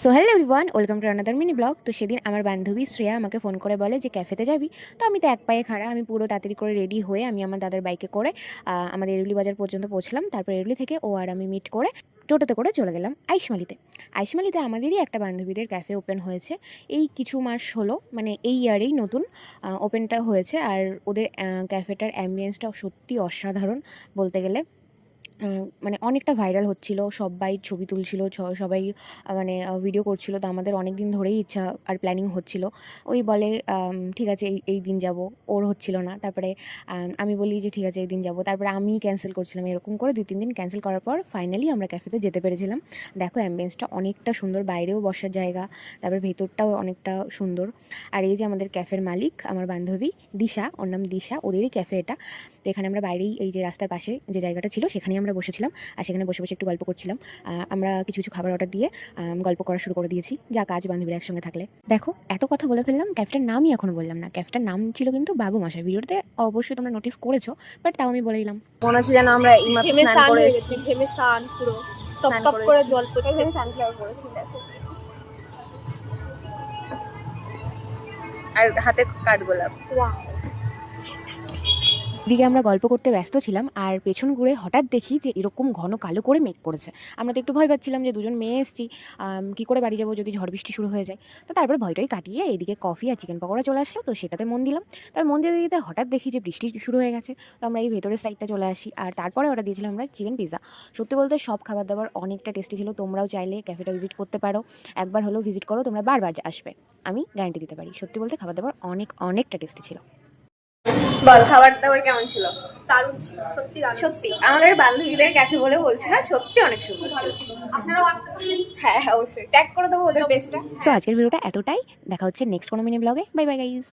So hello everyone, welcome to another mini blog. তো সেদিন আমার বান্ধবী শ্রেয়া আমাকে ফোন করে বলে যে ক্যাফেতে যাবি। তো আমি তো এক পায়ে খাড়া, আমি পুরো তাড়াতাড়ি করে রেডি হয়ে আমি আমার দাদার বাইকে করে আমাদের এরুলি বাজার পর্যন্ত পৌঁছলাম। তারপর এরুলি থেকে ও আর আমি মিট করে টোটোতে করে চলে গেলাম আইসমালিতে। আইসমালিতে আমাদেরই একটা বান্ধবীদের ক্যাফে ওপেন হয়েছে, এই কিছু মাস হলো, মানে এই ইয়ারেই নতুন ওপেনটা হয়েছে। আর ওদের ক্যাফেটার অ্যাম্বিয়েন্সটা সত্যি অসাধারণ বলতে গেলে। মানে অনেকটা ভাইরাল হচ্ছিল, সবাই ছবি তুলছিল, সবাই মানে ভিডিও করছিল। তো আমাদের অনেক দিন ধরেই ইচ্ছা আর প্ল্যানিং হচ্ছিল। ওই বলে ঠিক আছে এই এই দিন যাব, ওর হচ্ছিল না। তারপরে আমি বলি যে ঠিক আছে এই দিন যাব, তারপরে আমি ক্যান্সেল করছিলাম। এরকম করে 2-3 দিন ক্যান্সেল করার পর ফাইনালি আমরা ক্যাফেতে যেতে পেরেছিলাম। দেখো অ্যাম্বিয়েন্সটা অনেকটা সুন্দর, বাইরেও বসার জায়গা, তারপরে ভেতরটাও অনেকটা সুন্দর। আর এই যে আমাদের ক্যাফের মালিক আমার বান্ধবী দিশা, ওর নাম দিশা, ওদেরই ক্যাফে এটা। তো এখানে আমরা বাইরেই এই যে রাস্তার পাশে যে জায়গাটা ছিল সেখানেই আমরা বসেছিলাম, আর সেখানে বসে বসে একটু গল্প করছিলাম। আমরা কিছু কিছু খাবার অর্ডার দিয়ে গল্প করা শুরু করে দিয়েছি, যা কাজ বান্ধবীরা একসঙ্গে থাকলে। দেখো এত কথা বলে ফেললাম, ক্যাফেটার নামই এখনো বললাম না। ক্যাফেটার নাম ছিল কিন্তু বাবু মশাই, ভিডিওতে অবশ্যই তোমরা নোটিস করেছো, বাট তাও আমি বলে দিলাম। মনে হচ্ছে যেন আমরা এইমাত্র স্নান করে এসেছি। ঘেমে স্নান পুরো টপ স্নান টপ করে করে এসেছি। জল পড়ছে। এখানে সানফ্লাওয়ার করেছি দেখো, আর হাতে কাঠগোলাপ। ওয়াও, এদিকে আমরা গল্প করতে ব্যস্ত ছিলাম, আর পেছন ঘুরে হঠাৎ দেখি যে এরকম ঘন কালো করে মেঘ করেছে। আমরা তো একটু ভয় পাচ্ছিলাম যে দুজন মেয়ে এসেছি, কী করে বাড়ি যাবো যদি ঝড় বৃষ্টি শুরু হয়ে যায়। তো তারপরে ভয়টাই কাটিয়ে এদিকে কফি আর চিকেন পকোড়া চলে আসলো, তো সেটাতে মন দিলাম। তার মন দিতে দিতে হঠাৎ দেখি যে বৃষ্টি শুরু হয়ে গেছে। তো আমরা এই ভেতরের সাইডটা চলে আসি, আর তারপরে অর্ডার দিয়েছিলাম আমরা চিকেন পিৎজা। সত্যি বলতে সব খাবার দাবার অনেকটা টেস্টি ছিল। তোমরাও চাইলে ক্যাফেটা ভিজিট করতে পারো, একবার হলেও ভিজিট করো, তোমরা বারবার আসবে, আমি গ্যারান্টি দিতে পারি। সত্যি বলতে খাবার দাবার অনেকটা টেস্টি ছিল। বল খাবার দাবার কেমন ছিল? দারুণ ছিল, সত্যি দারুণ। সত্যি আমাদের বান্ধবীদের ক্যাফে বলে বলছি না, সত্যি অনেক সুন্দর ছিল। আপনারাও আসতে পারেন। হ্যাঁ অবশ্যই ট্যাগ করে দেবো ওদের পেজটা। সো আজকের ভিডিওটা এতটাই, দেখা হচ্ছে নেক্সট কোনো মিনি ব্লগে। Bye bye guys.